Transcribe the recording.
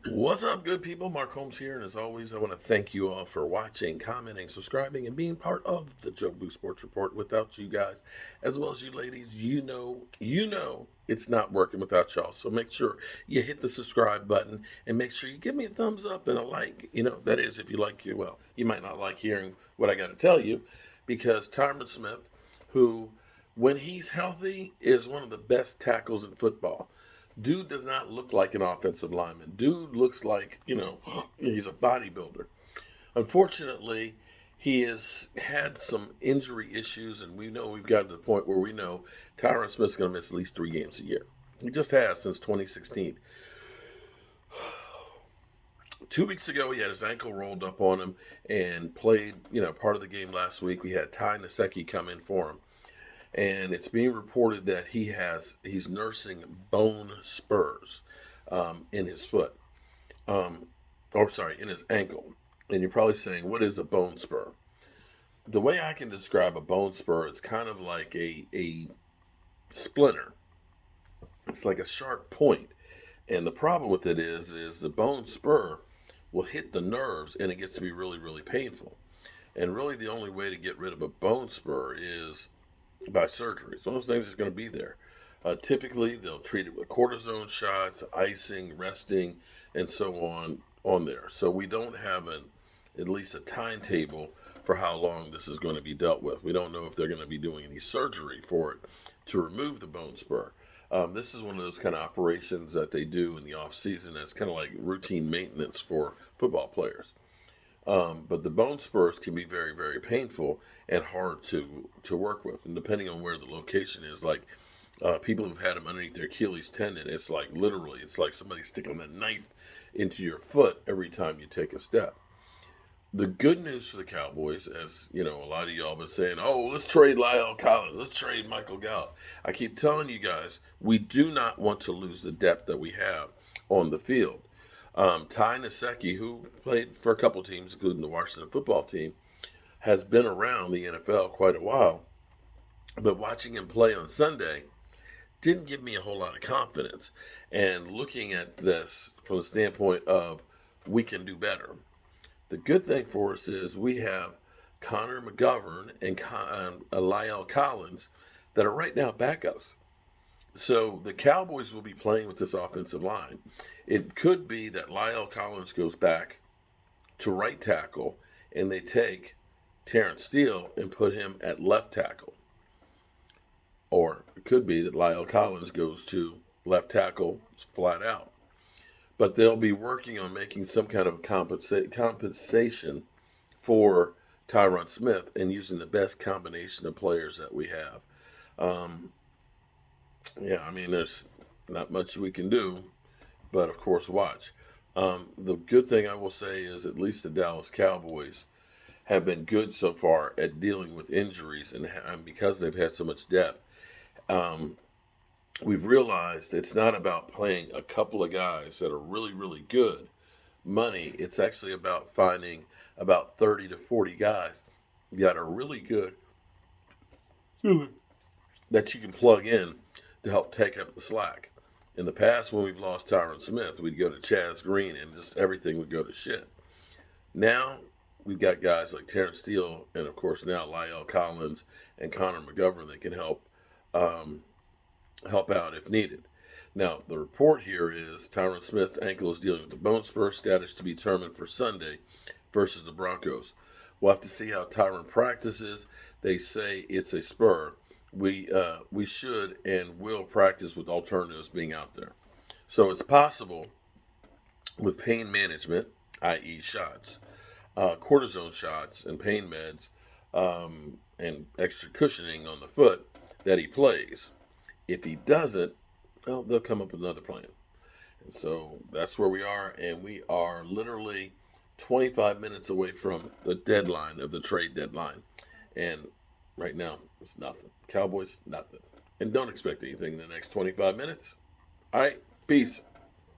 What's up, good people? Mark Holmes here, and as always, I want to thank you all for watching, commenting, subscribing, and being part of the Joe Blue Sports Report. Without you guys, as well as you ladies, you know it's not working without y'all. So make sure you hit the subscribe button and make sure you give me a thumbs up and a like. That is if you like you. Well, you might not like hearing what I got to tell you, because Tyron Smith, who when he's healthy is one of the best tackles in football. Dude does not look like an offensive lineman. Dude looks like, he's a bodybuilder. Unfortunately, he has had some injury issues, and we know we've gotten to the point where we know Tyron Smith's going to miss at least 3 games a year. He just has since 2016. 2 weeks ago, he had his ankle rolled up on him and played, part of the game last week. We had Ty Nsekhe come in for him, and it's being reported that he's nursing bone spurs in his foot, in his ankle. And you're probably saying, what is a bone spur? The way I can describe a bone spur is kind of like a splinter. It's like a sharp point, and the problem with it is the bone spur will hit the nerves, and it gets to be really, really painful. And really, the only way to get rid of a bone spur is by surgery. So those things are going to be there. Typically, they'll treat it with cortisone shots, icing, resting, and so on there. So we don't have at least a timetable for how long this is going to be dealt with. We don't know if they're going to be doing any surgery for it to remove the bone spur. This is one of those kind of operations that they do in the off season. That's kind of like routine maintenance for football players. But the bone spurs can be very, very painful and hard to work with. And depending on where the location is, like people who've had them underneath their Achilles tendon, it's like literally, it's like somebody sticking a knife into your foot every time you take a step. The good news for the Cowboys, as you know, a lot of y'all been saying, "Oh, let's trade Lyle Collins, let's trade Michael Gallup." I keep telling you guys, we do not want to lose the depth that we have on the field. Ty Nsekhe, who played for a couple teams, including the Washington football team, has been around the NFL quite a while. But watching him play on Sunday didn't give me a whole lot of confidence. And looking at this from the standpoint of we can do better. The good thing for us is we have Connor McGovern and Lyle Collins that are right now backups. So the Cowboys will be playing with this offensive line. It could be that Lyle Collins goes back to right tackle and they take Terrence Steele and put him at left tackle. Or it could be that Lyle Collins goes to left tackle flat out. But they'll be working on making some kind of compensation for Tyron Smith and using the best combination of players that we have. Um, yeah, I mean, there's not much we can do, but of course, watch. The good thing I will say is at least the Dallas Cowboys have been good so far at dealing with injuries, and because they've had so much depth, um, we've realized it's not about playing a couple of guys that are really, really good money. It's actually about finding about 30 to 40 guys that are really good that you can plug in to help take up the slack. In the past, when we've lost Tyron Smith, we'd go to Chaz Green and just everything would go to shit. Now, we've got guys like Terrence Steele and, of course, now Lyle Collins and Connor McGovern that can um, help out if needed. Now, the report here is Tyron Smith's ankle is dealing with the bone spur, status to be determined for Sunday versus the Broncos. We'll have to see how Tyron practices. They say it's a spur. We should and will practice with alternatives being out there. So it's possible with pain management, i.e. shots, cortisone shots and pain meds, and extra cushioning on the foot, that he plays. If he doesn't, well, they'll come up with another plan. And so that's where we are, and we are literally 25 minutes away from the deadline of the trade deadline. And right now, it's nothing. Cowboys, nothing. And don't expect anything in the next 25 minutes. All right, peace.